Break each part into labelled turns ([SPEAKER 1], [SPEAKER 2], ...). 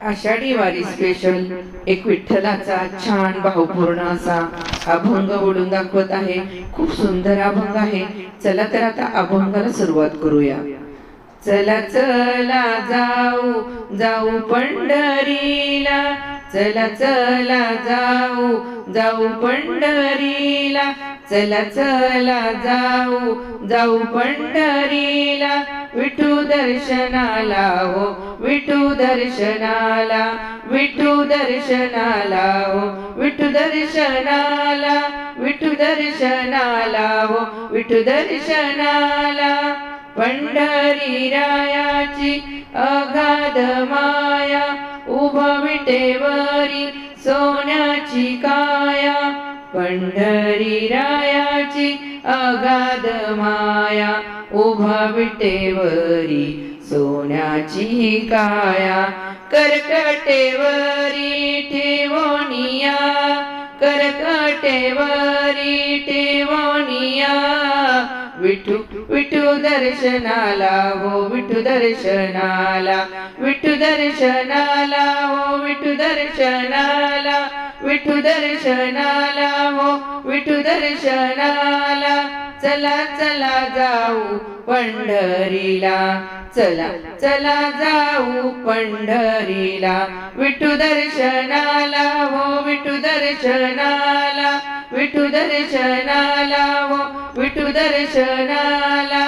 [SPEAKER 1] आषाढी वारी स्पेशल एक विठ्ठलाचा छान भावपूर्ण असा अभंग बोलून दाखवत आहे। खूप सुंदर अभंग आहे। चला तर आता अभंगाला सुरुवात करूया। चला चला जाऊ जाऊ पंढरीला, चला चला जाऊ जाऊ पंढरीला, चला चला जाऊ जाऊ पंढरीला, विठू दर्शनाला हो विठू दर्शनाला, विठू दर्शनाला हो विठू दर्शनाला, विठू दर्शनाला हो विठू दर्शनाला। पंढरी रायाची अगाध माया, उभा विटेवरी सोन्याची काया, पंढरी रायाची अगाध माया, उभा विटेवरी सोन्याची काया, करकटेवरी ठेवोनिया, करकटेवरी ठेवोनिया, विठू विठू दर्शनाला हो विठू दर्शनाला, विठू दर्शनाला हो विठू दर्शनाला, विठू दर्शनाला हो विठू दर्शनाला। चला चला जाऊ पंढरीला, चला चला जाऊ पंढरीला, विठू दर्शनाला हो विठू दर्शनाला, विठू दर्शनाला हो विठू दर्शनाला।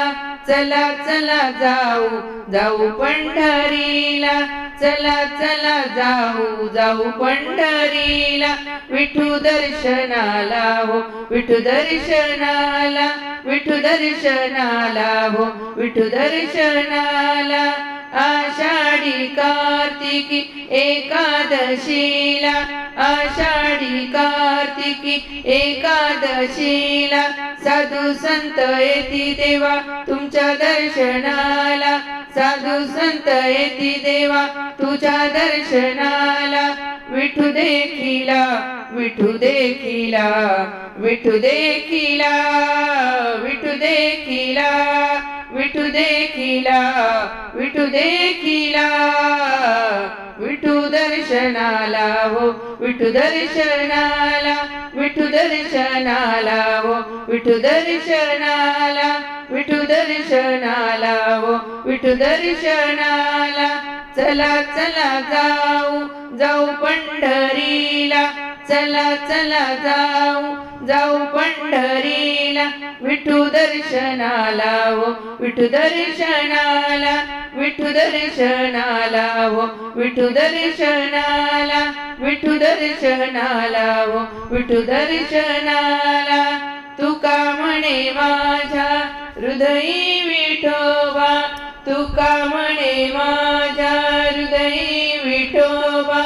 [SPEAKER 1] चला चला जाऊ जाऊ पंढरीला, चला चला जाऊ जाऊ पंढरीला, विठू दर्शनाला हो विठू दर्शनाला, विठू दर्शनाला हो विठू दर्शनाला। आषाढी कार्तिकी एकादशीला, आषाढी कार्तिकी एकादशीला, साधू संत येती देवा तुमच्या दर्शनाला, साधू संत येती देवा तुझ्या दर्शनाला, विठू देखिला विठू देखिला, विठू देखिला विठू देखिला, विठू देखिला विठू देखिला, विठू दर्शनाला हो विठू दर्शनाला, विठू दर्शनाला हो विठू दर्शनाला, विठू दर्शनाला हो विठू दर्शनाला। चला चला जाऊ जाऊ पंढरीला, चला चला जाऊ जाऊ पंढरीला, विठू दर्शनाला हो विठू दर्शनाला, विठू दर्शनाला हो विठू दर्शनाला, विठू दर्शनाला हो विठू दर्शनाला। तुका म्हणे माझ्या हृदयी विठोबा, तुका म्हणे माझ्या हृदयी विठोबा,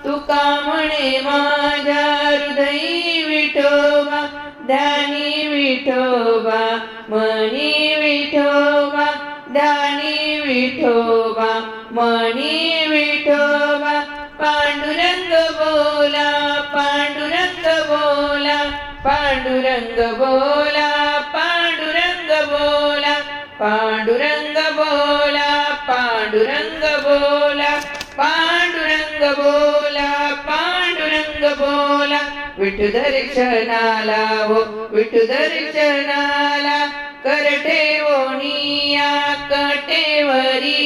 [SPEAKER 1] तुका म्हणे माझ्या हृदयी विठोबा, ध्यानी विठोबा मनी विठोबा, ध्यानी विठोबा मनी विठोबा। पांडुरंग बोला पांडुरंग बोला, पांडुरंग बोला पांडुरंग बोला, पांडुरंग बोला पांडुरंग बोला, पांडुरंग बोला पांडुरंग बोला, विठू दर्शनाला हो विठू दर्शनाला। करठेवोनिया कटेवरी,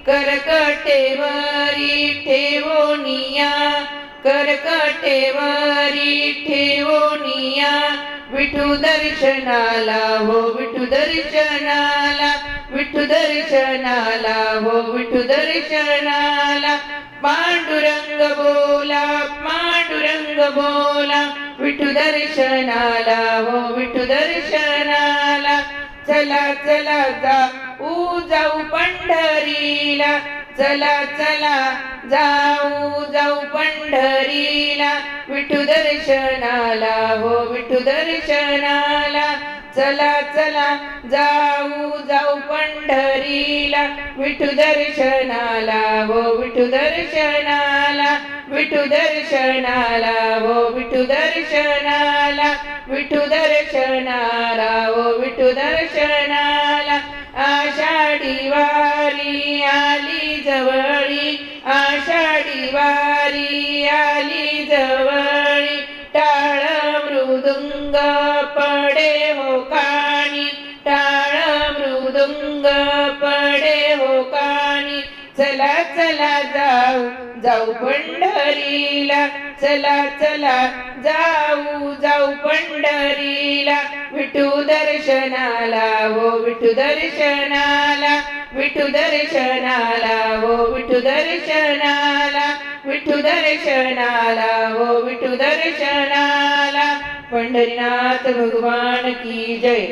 [SPEAKER 1] करकटेवरी ठेवोनिया, करकटेवरी ठेवोनिया, विठू दर्शनाला हो विठू दर्शनाला, विठू दर्शनाला हो विठू दर्शनाला। पांडुरंग बोला पांडुरंग बोला, विठू दर्शनाला हो विठू दर्शनाला। चला चला जाऊ जाऊ पंढरीला, चला चला जाऊ जाऊ पंढरीला, विठू दर्शनाला हो विठू दर्शनाला। चला चला जाऊ जाऊ पंढरीला, विठू दर्शनाला हो विठू दर्शनाला, विठू दर्शनाला हो विठू दर्शनाला, विठू दर्शनाला हो विठू दर्शनाला। आषाढी वारी आली जवळी, आषाढी आषाढी वारी आली जवळी टाळ मृदुंग पडे हो कानी टाळ मृदुंग पडे हो कानी चला चला जाऊ जाऊ पंढरीला चला चला जाऊ जाऊ पंढरीला विठू दर्शनाला हो विठू दर्शनाला विठू दर्शनाला हो विठू दर्शनाला विठू दर्शनाला हो विठू दर्शनाला पंढरीनाथ भगवान की जय।